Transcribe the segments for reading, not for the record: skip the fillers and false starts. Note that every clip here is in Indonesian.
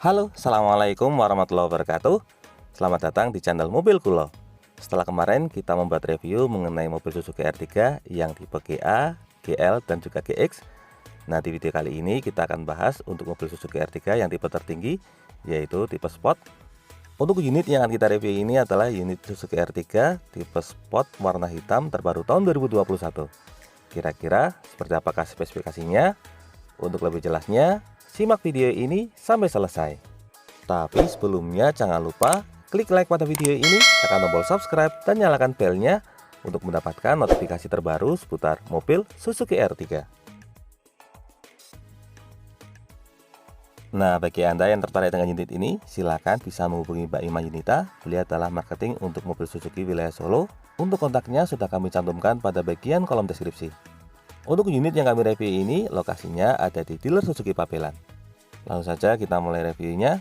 Halo, assalamualaikum warahmatullahi wabarakatuh. Selamat datang di channel Mobil Kulo. Setelah kemarin kita membuat review mengenai mobil Suzuki R3 yang tipe GA, GL, dan juga GX. Nah, di video kali ini kita akan bahas untuk mobil Suzuki R3 yang tipe tertinggi, yaitu tipe Sport. Untuk unit yang akan kita review ini adalah unit Suzuki R3 tipe Sport warna hitam terbaru tahun 2021. Kira-kira seperti apakah spesifikasinya? Untuk lebih jelasnya, simak video ini sampai selesai. Tapi sebelumnya jangan lupa klik like pada video ini, tekan tombol subscribe dan nyalakan belnya untuk mendapatkan notifikasi terbaru seputar mobil Suzuki R3. Nah, bagi Anda yang tertarik dengan unit ini, silakan bisa menghubungi Mbak Ima Yunita. Beliau adalah marketing untuk mobil Suzuki wilayah Solo. Untuk kontaknya sudah kami cantumkan pada bagian kolom deskripsi. Untuk unit yang kami review ini, lokasinya ada di dealer Suzuki Pabelan. Langsung saja kita mulai reviewnya.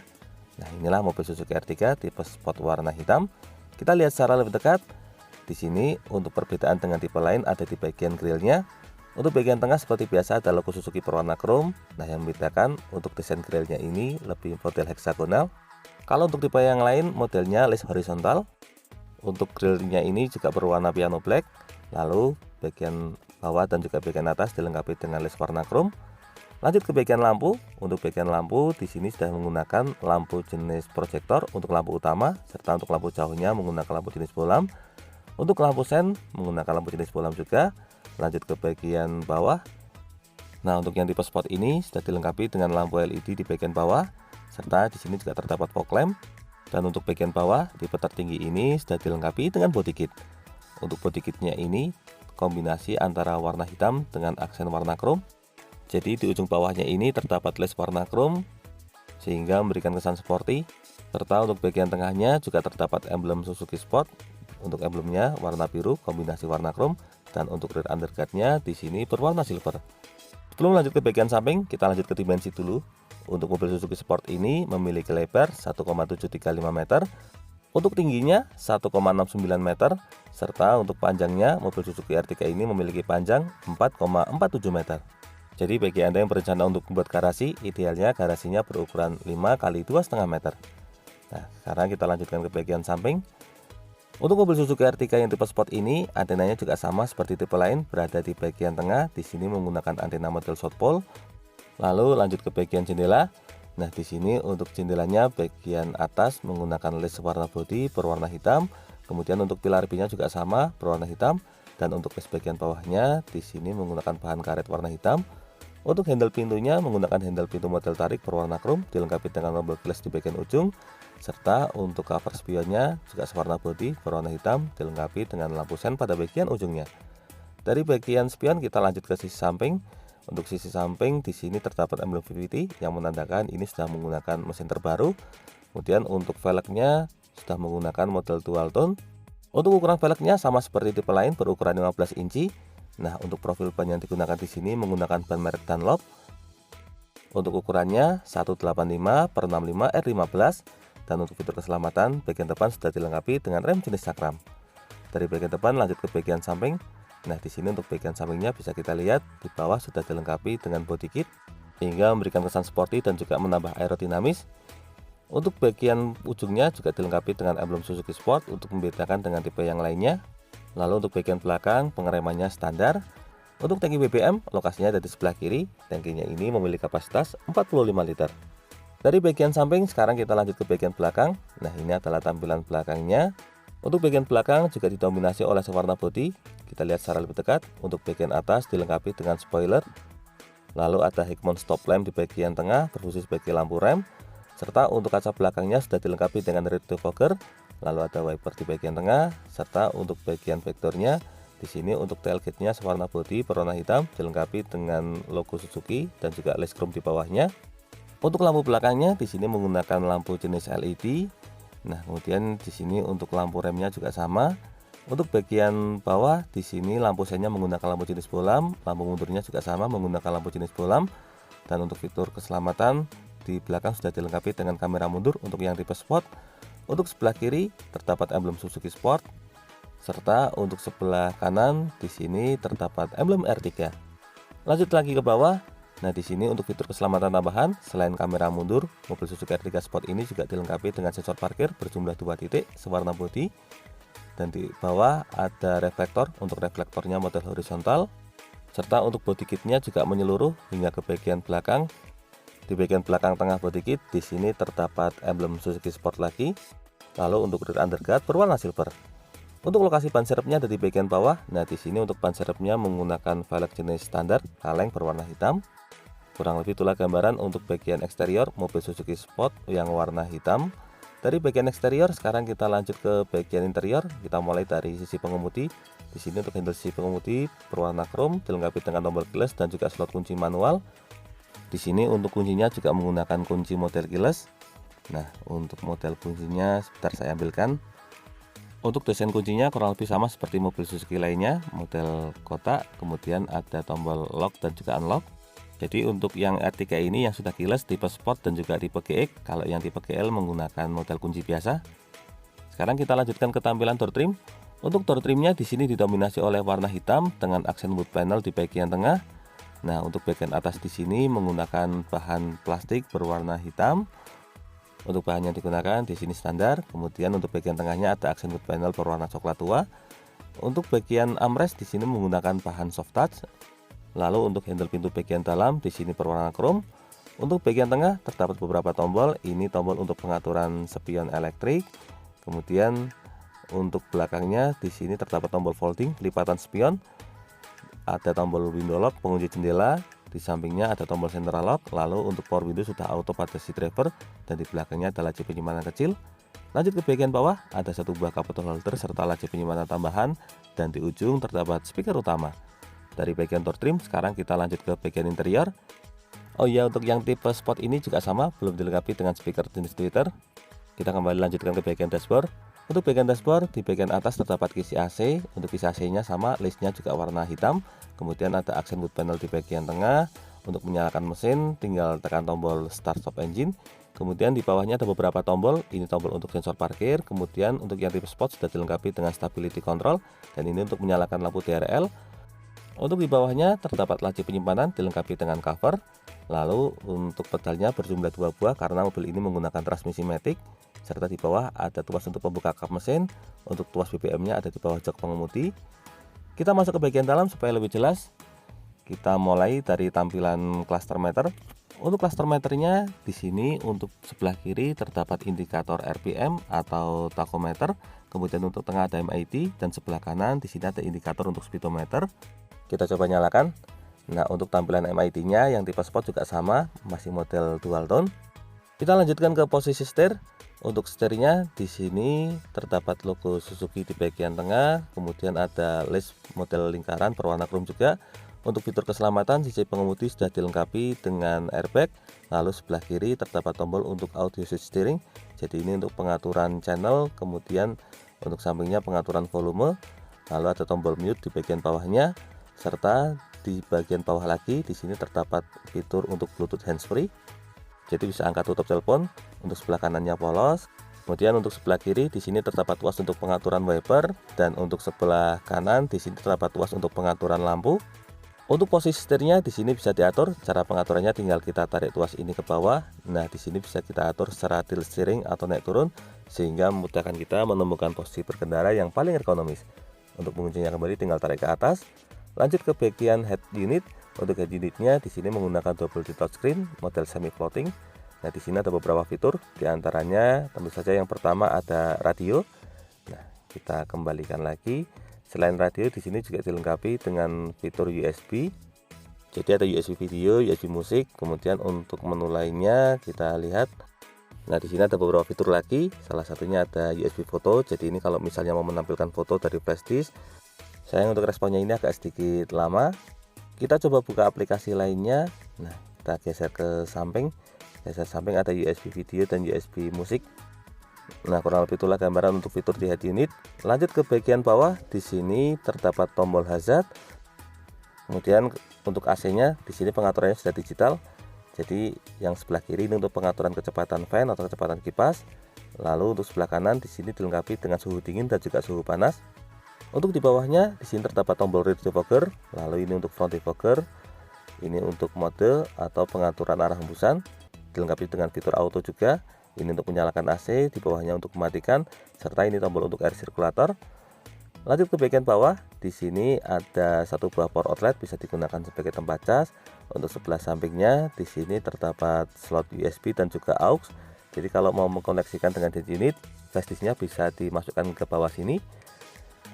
Nah, inilah mobil Suzuki R3 tipe Sport warna hitam. Kita lihat secara lebih dekat. Di sini untuk perbedaan dengan tipe lain ada di bagian grillnya. Untuk bagian tengah seperti biasa ada logo Suzuki berwarna chrome. Nah, yang membedakan untuk desain grillnya ini lebih model heksagonal. Kalau untuk tipe yang lain modelnya list horizontal. Untuk grillnya ini juga berwarna piano black. Lalu bagian bawah dan juga bagian atas dilengkapi dengan list warna chrome. Lanjut ke bagian lampu. Untuk bagian lampu di sini sudah menggunakan lampu jenis proyektor untuk lampu utama, serta untuk lampu jauhnya menggunakan lampu jenis bolam. Untuk lampu sen menggunakan lampu jenis bolam juga. Lanjut ke bagian bawah. Nah, untuk yang tipe Sport ini sudah dilengkapi dengan lampu LED di bagian bawah, serta di sini juga terdapat fog lamp. Dan untuk bagian bawah tipe tertinggi ini sudah dilengkapi dengan body kit. Untuk body kitnya ini kombinasi antara warna hitam dengan aksen warna chrome. Jadi di ujung bawahnya ini terdapat les warna chrome sehingga memberikan kesan sporty. Serta untuk bagian tengahnya juga terdapat emblem Suzuki Sport. Untuk emblemnya warna biru kombinasi warna chrome, dan untuk rear underguardnya di sini berwarna silver. Sebelum lanjut ke bagian samping, kita lanjut ke dimensi dulu. Untuk mobil Suzuki Sport ini memiliki lebar 1,735 meter. Untuk tingginya 1,69 meter, serta untuk panjangnya mobil Suzuki R3 ini memiliki panjang 4,47 meter. Jadi bagi Anda yang berencana untuk membuat garasi, idealnya garasinya berukuran 5 x 2,5 meter. Nah, sekarang kita lanjutkan ke bagian samping. Untuk mobil Suzuki R3 yang tipe Sport ini, antenanya juga sama seperti tipe lain, berada di bagian tengah. Di sini menggunakan antena model South Pole. Lalu lanjut ke bagian jendela. Nah, di sini untuk jendelanya bagian atas menggunakan list warna bodi berwarna hitam. Kemudian untuk pilar B-nya juga sama berwarna hitam, dan untuk list bagian bawahnya di sini menggunakan bahan karet warna hitam. Untuk handle pintunya menggunakan handle pintu model tarik berwarna chrome dilengkapi dengan tombol glass di bagian ujung, serta untuk cover spionnya juga sewarna bodi berwarna hitam dilengkapi dengan lampu sen pada bagian ujungnya. Dari bagian spion kita lanjut ke sisi samping. Untuk sisi samping di sini terdapat emblem VVT yang menandakan ini sudah menggunakan mesin terbaru. Kemudian untuk velgnya sudah menggunakan model dual tone. Untuk ukuran velgnya sama seperti tipe lain berukuran 15 inci. Nah, untuk profil ban yang digunakan di sini menggunakan ban merek Dunlop. Untuk ukurannya 185/65 R15, dan untuk fitur keselamatan bagian depan sudah dilengkapi dengan rem jenis cakram. Dari bagian depan lanjut ke bagian samping. Nah, di sini untuk bagian sampingnya bisa kita lihat di bawah sudah dilengkapi dengan body kit sehingga memberikan kesan sporty dan juga menambah aerodinamis. Untuk bagian ujungnya juga dilengkapi dengan emblem Suzuki Sport untuk membedakan dengan tipe yang lainnya. Lalu untuk bagian belakang pengeremannya standar. Untuk tangki BBM lokasinya ada di sebelah kiri. Tangkinya ini memiliki kapasitas 45 liter. Dari bagian samping sekarang kita lanjut ke bagian belakang. Nah, ini adalah tampilan belakangnya. Untuk bagian belakang juga didominasi oleh sewarna bodi. Kita lihat secara lebih dekat. Untuk bagian atas dilengkapi dengan spoiler. Lalu ada Hikmon stop lamp di bagian tengah berfungsi sebagai lampu rem. Serta untuk kaca belakangnya sudah dilengkapi dengan rear defogger. Lalu ada wiper di bagian tengah. Serta untuk bagian vektornya di sini untuk tailgate-nya sewarna bodi berwarna hitam dilengkapi dengan logo Suzuki dan juga lace chrome di bawahnya. Untuk lampu belakangnya di sini menggunakan lampu jenis LED. Nah, kemudian di sini untuk lampu remnya juga sama. Untuk bagian bawah di sini lampu sennya menggunakan lampu jenis bolam, lampu mundurnya juga sama menggunakan lampu jenis bolam. Dan untuk fitur keselamatan di belakang sudah dilengkapi dengan kamera mundur untuk yang tipe Sport. Untuk sebelah kiri terdapat emblem Suzuki Sport, serta untuk sebelah kanan di sini terdapat emblem R3. Lanjut lagi ke bawah. Nah, di sini untuk fitur keselamatan tambahan, selain kamera mundur, mobil Suzuki R3 Sport ini juga dilengkapi dengan sensor parkir berjumlah 2 titik sewarna putih. Dan di bawah ada reflektor, untuk reflektornya model horizontal. Serta untuk body kitnya juga menyeluruh hingga ke bagian belakang. Di bagian belakang tengah body kit, di sini terdapat emblem Suzuki Sport lagi. Lalu untuk rear underguard berwarna silver. Untuk lokasi ban serepnya ada di bagian bawah. Nah, di sini untuk ban serepnya menggunakan velg jenis standar kaleng berwarna hitam. Kurang lebih itulah gambaran untuk bagian eksterior mobil Suzuki Sport yang warna hitam. Dari bagian eksterior, sekarang kita lanjut ke bagian interior. Kita mulai dari sisi pengemudi. Di sini untuk handle sisi pengemudi berwarna chrome, dilengkapi dengan tombol keyless dan juga slot kunci manual. Di sini untuk kuncinya juga menggunakan kunci model keyless. Nah, untuk model kuncinya sebentar saya ambilkan. Untuk desain kuncinya kurang lebih sama seperti mobil Suzuki lainnya, model kotak, kemudian ada tombol lock dan juga unlock. Jadi untuk yang R3 ini yang sudah keyless tipe Sport dan juga tipe GX, kalau yang tipe GL menggunakan model kunci biasa. Sekarang kita lanjutkan ke tampilan door trim. Untuk door trimnya di sini didominasi oleh warna hitam dengan aksen wood panel di bagian tengah. Nah, untuk bagian atas di sini menggunakan bahan plastik berwarna hitam. Untuk bahan yang digunakan di sini standar. Kemudian untuk bagian tengahnya ada aksen wood panel berwarna coklat tua. Untuk bagian armrest di sini menggunakan bahan soft touch. Lalu untuk handle pintu bagian dalam di sini berwarna chrome. Untuk bagian tengah terdapat beberapa tombol. Ini tombol untuk pengaturan spion elektrik. Kemudian untuk belakangnya di sini terdapat tombol folding lipatan spion. Ada tombol window lock pengunci jendela. Di sampingnya ada tombol central lock. Lalu untuk power window sudah auto pada si driver dan di belakangnya ada laci penyimpanan kecil. Lanjut ke bagian bawah, ada satu buah cup holder serta laci penyimpanan tambahan dan di ujung terdapat speaker utama. Dari bagian door trim, sekarang kita lanjut ke bagian interior. Oh iya, untuk yang tipe Sport ini juga sama, belum dilengkapi dengan speaker jenis tweeter. Kita kembali lanjutkan ke bagian dashboard. Untuk bagian dashboard, di bagian atas terdapat kisi AC. Untuk kisi AC-nya sama, listnya juga warna hitam. Kemudian ada aksen wood panel di bagian tengah. Untuk menyalakan mesin, tinggal tekan tombol start stop engine. Kemudian di bawahnya ada beberapa tombol. Ini tombol untuk sensor parkir. Kemudian untuk yang tipe Sport sudah dilengkapi dengan stability control. Dan ini untuk menyalakan lampu DRL. Untuk di bawahnya terdapat laci penyimpanan dilengkapi dengan cover. Lalu untuk pedalnya berjumlah 2 buah karena mobil ini menggunakan transmisi matic. Serta di bawah ada tuas untuk pembuka kap mesin. Untuk tuas BBM-nya ada di bawah jok pengemudi. Kita masuk ke bagian dalam supaya lebih jelas. Kita mulai dari tampilan cluster meter. Untuk cluster meternya di sini untuk sebelah kiri terdapat indikator RPM atau tachometer. Kemudian untuk tengah ada MID dan sebelah kanan di sini ada indikator untuk speedometer. Kita coba nyalakan. Nah, untuk tampilan MID-nya yang tipe Sport juga sama, masih model dual tone. Kita lanjutkan ke posisi setir. Untuk setirnya di sini terdapat logo Suzuki di bagian tengah, kemudian ada list model lingkaran berwarna chrome juga. Untuk fitur keselamatan, sisi pengemudi sudah dilengkapi dengan airbag. Lalu sebelah kiri terdapat tombol untuk audio switch steering. Jadi ini untuk pengaturan channel, kemudian untuk sampingnya pengaturan volume. Lalu ada tombol mute di bagian bawahnya. Serta di bagian bawah lagi di sini terdapat fitur untuk Bluetooth handsfree. Jadi bisa angkat tutup telepon. Untuk sebelah kanannya polos. Kemudian untuk sebelah kiri di sini terdapat tuas untuk pengaturan wiper dan untuk sebelah kanan di sini terdapat tuas untuk pengaturan lampu. Untuk posisi setirnya di sini bisa diatur. Cara pengaturannya tinggal kita tarik tuas ini ke bawah. Nah, di sini bisa kita atur secara tilt steering atau naik turun sehingga memudahkan kita menemukan posisi berkendara yang paling ergonomis. Untuk menguncinya kembali tinggal tarik ke atas. Lanjut ke bagian head unit. Untuk head unitnya di sini menggunakan double touchscreen model semi floating. Nah, di sini ada beberapa fitur. Di antaranya tentu saja yang pertama ada radio. Nah, kita kembalikan lagi. Selain radio di sini juga dilengkapi dengan fitur USB. Jadi ada USB video, USB musik. Kemudian untuk menu lainnya kita lihat. Nah, di sini ada beberapa fitur lagi. Salah satunya ada USB foto. Jadi ini kalau misalnya mau menampilkan foto dari flash disk. Sayang untuk responnya ini agak sedikit lama. Kita coba buka aplikasi lainnya. Nah, kita geser ke samping. Geser samping ada USB video dan USB musik. Nah, kurang lebih itulah gambaran untuk fitur di head unit. Lanjut ke bagian bawah. Di sini terdapat tombol hazard. Kemudian untuk AC-nya di sini pengaturannya sudah digital. Jadi yang sebelah kiri ini untuk pengaturan kecepatan fan atau kecepatan kipas. Lalu untuk sebelah kanan di sini dilengkapi dengan suhu dingin dan juga suhu panas. Untuk di bawahnya di sini terdapat tombol rear defogger, lalu ini untuk front defogger. Ini untuk mode atau pengaturan arah hembusan, dilengkapi dengan fitur auto juga. Ini untuk menyalakan AC, di bawahnya untuk mematikan, serta ini tombol untuk air sirkulator. Lanjut ke bagian bawah, di sini ada satu buah power outlet bisa digunakan sebagai tempat cas. Untuk sebelah sampingnya di sini terdapat slot USB dan juga aux. Jadi kalau mau mengkoneksikan dengan head unit, flash disknya bisa dimasukkan ke bawah sini.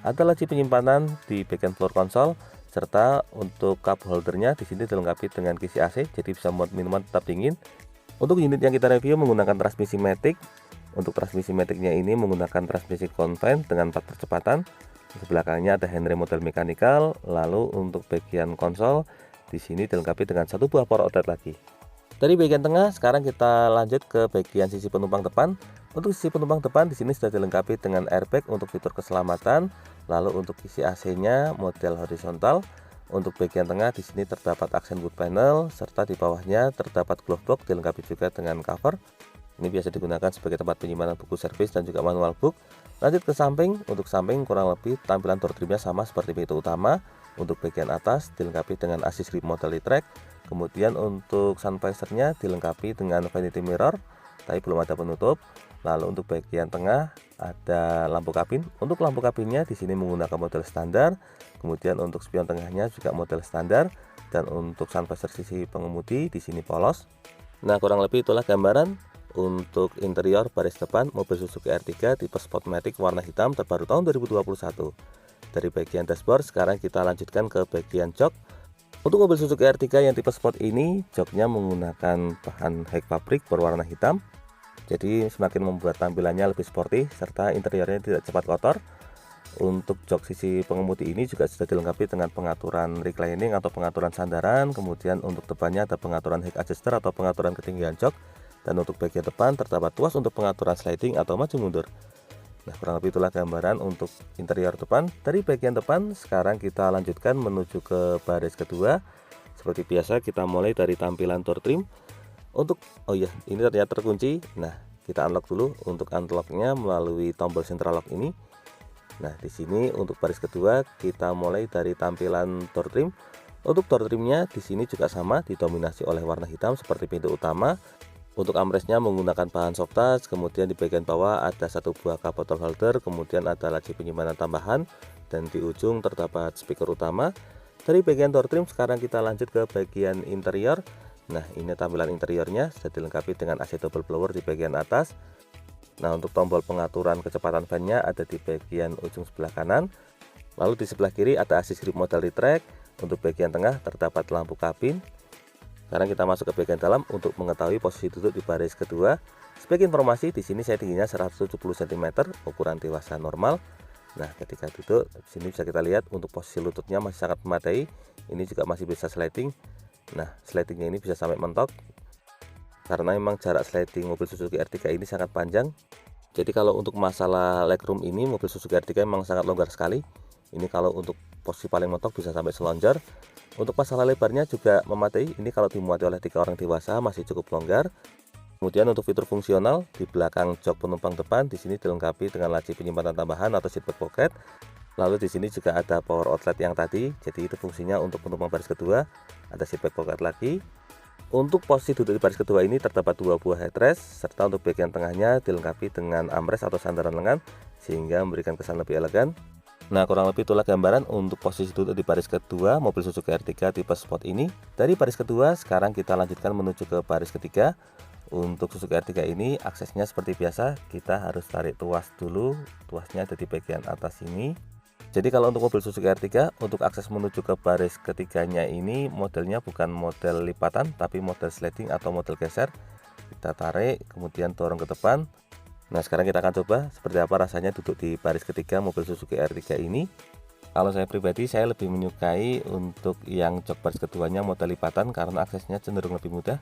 Ada laci penyimpanan di bagian floor konsol, serta untuk cup holdernya di sini dilengkapi dengan kisi AC, jadi bisa membuat minuman tetap dingin. Untuk unit yang kita review menggunakan transmisi matic. Untuk transmisi maticnya ini menggunakan transmisi konven dengan 4 percepatan. Di belakangnya ada hand model mechanical. Lalu untuk bagian konsol di sini dilengkapi dengan satu buah power outlet lagi. Dari bagian tengah, sekarang kita lanjut ke bagian sisi penumpang depan. Untuk sisi penumpang depan di sini sudah dilengkapi dengan airbag untuk fitur keselamatan. Lalu untuk isi AC-nya model horizontal. Untuk bagian tengah di sini terdapat aksen wood panel, serta di bawahnya terdapat glove box dilengkapi juga dengan cover. Ini biasa digunakan sebagai tempat penyimpanan buku servis dan juga manual book. Lanjut ke samping. Untuk samping kurang lebih tampilan door trimnya sama seperti pintu utama. Untuk bagian atas dilengkapi dengan assist grip model E-Track. Kemudian untuk sun visor-nya dilengkapi dengan vanity mirror, tapi belum ada penutup. Lalu untuk bagian tengah ada lampu kabin. Untuk lampu kabinnya di sini menggunakan model standar. Kemudian untuk spion tengahnya juga model standar. Dan untuk sun visor sisi pengemudi di sini polos. Nah, kurang lebih itulah gambaran untuk interior baris depan mobil Suzuki R3 tipe Sportmatic warna hitam terbaru tahun 2021. Dari bagian dashboard sekarang kita lanjutkan ke bagian jok. Untuk mobil Suzuki R3 yang tipe Sport ini, joknya menggunakan bahan hek fabrik berwarna hitam. Jadi semakin membuat tampilannya lebih sporty, serta interiornya tidak cepat kotor. Untuk jok sisi pengemudi ini juga sudah dilengkapi dengan pengaturan reclining atau pengaturan sandaran. Kemudian untuk depannya ada pengaturan hek adjuster atau pengaturan ketinggian jok. Dan untuk bagian depan terdapat tuas untuk pengaturan sliding atau maju mundur. Nah, kurang lebih itulah gambaran untuk interior depan. Dari bagian depan sekarang kita lanjutkan menuju ke baris kedua. Seperti biasa kita mulai dari tampilan door trim. Untuk ini ternyata terkunci. Nah, kita unlock dulu. Untuk unlocknya melalui tombol central lock ini. Nah, di sini untuk baris kedua kita mulai dari tampilan door trim. Untuk door trimnya di sini juga sama, didominasi oleh warna hitam seperti pintu utama. Untuk armrestnya menggunakan bahan soft touch. Kemudian di bagian bawah ada satu buah cup bottle holder. Kemudian ada laci penyimpanan tambahan. Dan di ujung terdapat speaker utama. Dari bagian door trim sekarang kita lanjut ke bagian interior. Nah, ini tampilan interiornya sudah dilengkapi dengan AC double blower di bagian atas. Nah, untuk tombol pengaturan kecepatan fan-nya ada di bagian ujung sebelah kanan. Lalu di sebelah kiri ada assist grip model E-Track. Untuk bagian tengah terdapat lampu kabin. Sekarang kita masuk ke bagian dalam untuk mengetahui posisi duduk di baris kedua. Sebagai informasi, di sini saya tingginya 170 cm, ukuran dewasa normal. Nah, ketika duduk di sini bisa kita lihat untuk posisi lututnya masih sangat memadai. Ini juga masih bisa sliding. Nah, slidingnya ini bisa sampai mentok karena memang jarak sliding mobil Suzuki R3 ini sangat panjang. Jadi kalau untuk masalah legroom ini mobil Suzuki R3 memang sangat longgar sekali. Ini kalau untuk posisi paling mentok bisa sampai selonjor. Untuk masalah lebarnya juga memadai. Ini kalau dimuati oleh 3 orang dewasa masih cukup longgar. Kemudian untuk fitur fungsional di belakang jok penumpang depan di sini dilengkapi dengan laci penyimpanan tambahan atau seatbelt pocket. Lalu di sini juga ada power outlet yang tadi, jadi itu fungsinya untuk penumpang baris kedua. Ada seatbelt pocket lagi. Untuk posisi duduk di baris kedua ini terdapat 2 buah headrest, serta untuk bagian tengahnya dilengkapi dengan armrest atau sandaran lengan, sehingga memberikan kesan lebih elegan. Nah, kurang lebih itulah gambaran untuk posisi duduk di baris kedua mobil Suzuki R3 tipe Sport ini. Dari baris kedua, sekarang kita lanjutkan menuju ke baris ketiga. Untuk Suzuki R3 ini aksesnya seperti biasa, kita harus tarik tuas dulu. Tuasnya ada di bagian atas sini. Jadi kalau untuk mobil Suzuki R3, untuk akses menuju ke baris ketiganya ini modelnya bukan model lipatan, tapi model sliding atau model geser. Kita tarik, kemudian dorong ke depan. Nah, sekarang kita akan coba seperti apa rasanya duduk di baris ketiga mobil Suzuki R3 ini. Kalau saya pribadi, saya lebih menyukai untuk yang jok baris keduanya model lipatan karena aksesnya cenderung lebih mudah.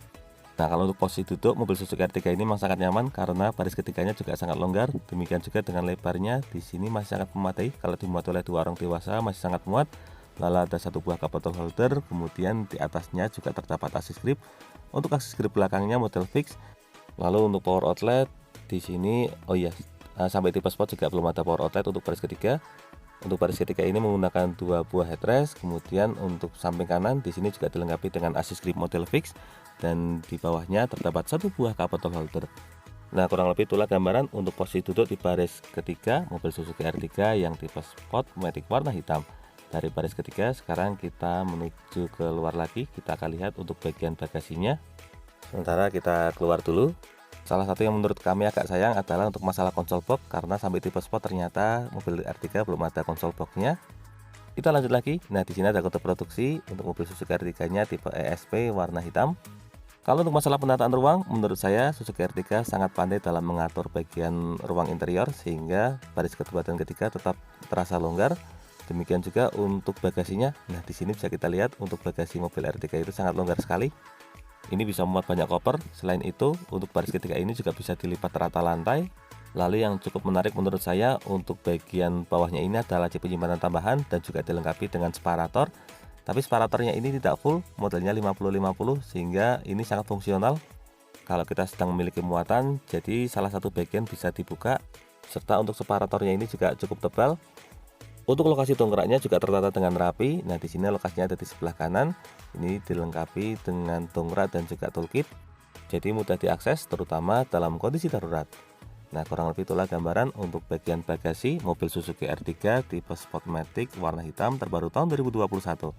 Nah, kalau untuk posisi duduk mobil Suzuki R3 ini memang sangat nyaman karena baris ketiganya juga sangat longgar. Demikian juga dengan lebarnya di sini masih sangat memadai. Kalau dimuat oleh 2 orang dewasa masih sangat muat. Lalu ada satu buah cup bottle holder, kemudian di atasnya juga terdapat assist grip. Untuk assist grip belakangnya model fix. Lalu untuk power outlet di sini sampai tipe Sport juga belum ada power outlet untuk baris ketiga. Untuk baris ketiga ini menggunakan 2 buah headrest, kemudian untuk samping kanan di sini juga dilengkapi dengan assist grip model fix dan di bawahnya terdapat 1 buah cup bottle holder. Nah, kurang lebih itulah gambaran untuk posisi duduk di baris ketiga mobil Suzuki R3 yang tipe Sport Matic warna hitam. Dari baris ketiga sekarang kita menuju keluar lagi, kita akan lihat untuk bagian bagasinya. Sementara kita keluar dulu. Salah satu yang menurut kami agak sayang adalah untuk masalah konsol box, karena sampai tipe Sport ternyata mobil R3 belum ada konsol boxnya. Kita lanjut lagi. Nah, di sini ada kode produksi untuk mobil Suzuki R3-nya tipe ESP warna hitam. Kalau untuk masalah penataan ruang, menurut saya Suzuki R3 sangat pandai dalam mengatur bagian ruang interior sehingga baris kedua dan ketiga tetap terasa longgar. Demikian juga untuk bagasinya. Nah, di sini bisa kita lihat untuk bagasi mobil R3 itu sangat longgar sekali. Ini bisa memuat banyak koper. Selain itu, untuk baris ketiga ini juga bisa dilipat rata lantai. Lalu yang cukup menarik menurut saya untuk bagian bawahnya ini adalah chip penyimpanan tambahan dan juga dilengkapi dengan separator. Tapi separatornya ini tidak full, modelnya 50-50 sehingga ini sangat fungsional kalau kita sedang memiliki muatan. Jadi salah satu bagian bisa dibuka, serta untuk separatornya ini juga cukup tebal. Untuk lokasi dongkraknya juga tertata dengan rapi. Nah, di sini lokasinya ada di sebelah kanan. Ini dilengkapi dengan dongkrak dan juga toolkit. Jadi mudah diakses terutama dalam kondisi darurat. Nah, kurang lebih itulah gambaran untuk bagian bagasi mobil Suzuki R3 tipe Sport Matic warna hitam terbaru tahun 2021.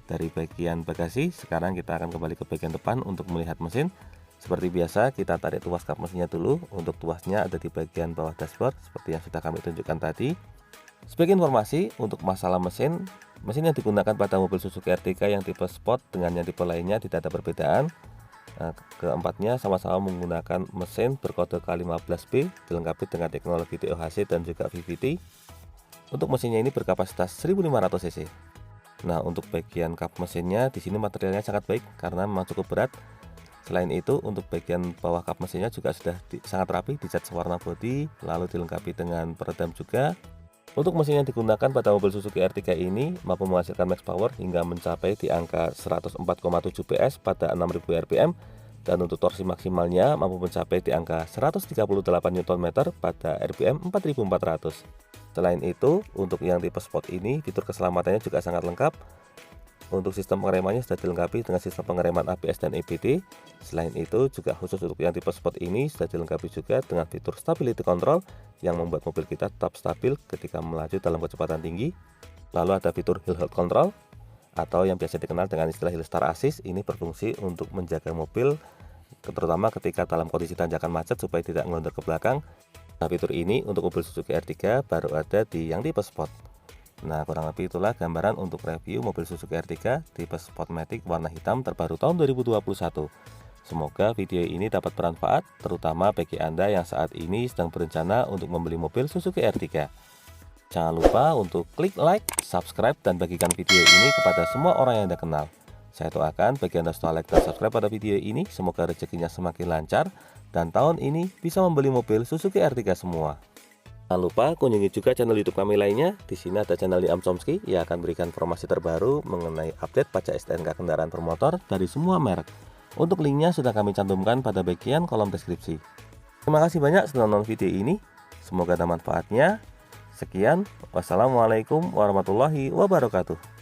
Dari bagian bagasi, sekarang kita akan kembali ke bagian depan untuk melihat mesin. Seperti biasa, kita tarik tuas kap mesinnya dulu. Untuk tuasnya ada di bagian bawah dashboard seperti yang sudah kami tunjukkan tadi. Sebagai informasi, untuk masalah mesin yang digunakan pada mobil Suzuki R3 yang tipe Sport dengan yang tipe lainnya tidak ada perbedaan. Nah, keempatnya sama-sama menggunakan mesin berkode K15B dilengkapi dengan teknologi TOHC dan juga VVT. Untuk mesinnya ini berkapasitas 1500 cc. Nah, untuk bagian kap mesinnya di sini materialnya sangat baik karena memang cukup berat. Selain itu, untuk bagian bawah kap mesinnya juga sudah sangat rapi, dicat warna bodi, lalu dilengkapi dengan peredam juga. Untuk mesin yang digunakan pada mobil Suzuki R3 ini mampu menghasilkan max power hingga mencapai di angka 104,7 PS pada 6000 rpm, dan untuk torsi maksimalnya mampu mencapai di angka 138 Nm pada rpm 4400. Selain itu, untuk yang tipe Sport ini fitur keselamatannya juga sangat lengkap. Untuk sistem pengeremannya sudah dilengkapi dengan sistem pengereman ABS dan EBD. Selain itu, juga khusus untuk yang tipe Sport ini sudah dilengkapi juga dengan fitur stability control yang membuat mobil kita tetap stabil ketika melaju dalam kecepatan tinggi. Lalu ada fitur hill hold control atau yang biasa dikenal dengan istilah hill start assist. Ini berfungsi untuk menjaga mobil terutama ketika dalam kondisi tanjakan macet supaya tidak ngelonjor ke belakang. Nah, fitur ini untuk mobil Suzuki R3 baru ada di yang tipe Sport. Nah, kurang lebih itulah gambaran untuk review mobil Suzuki R3 tipe Sport Matic warna hitam terbaru tahun 2021. Semoga video ini dapat bermanfaat, terutama bagi Anda yang saat ini sedang berencana untuk membeli mobil Suzuki R3. Jangan lupa untuk klik like, subscribe, dan bagikan video ini kepada semua orang yang Anda kenal. Saya doakan bagi Anda setelah like dan subscribe pada video ini, semoga rezekinya semakin lancar, dan tahun ini bisa membeli mobil Suzuki R3 semua. Jangan lupa kunjungi juga channel YouTube kami lainnya. Di sini ada channel Niam Chomsky yang akan berikan informasi terbaru mengenai update pajak STNK kendaraan bermotor dari semua merek. Untuk linknya sudah kami cantumkan pada bagian kolom deskripsi. Terima kasih banyak sudah nonton video ini. Semoga ada manfaatnya. Sekian, wassalamualaikum warahmatullahi wabarakatuh.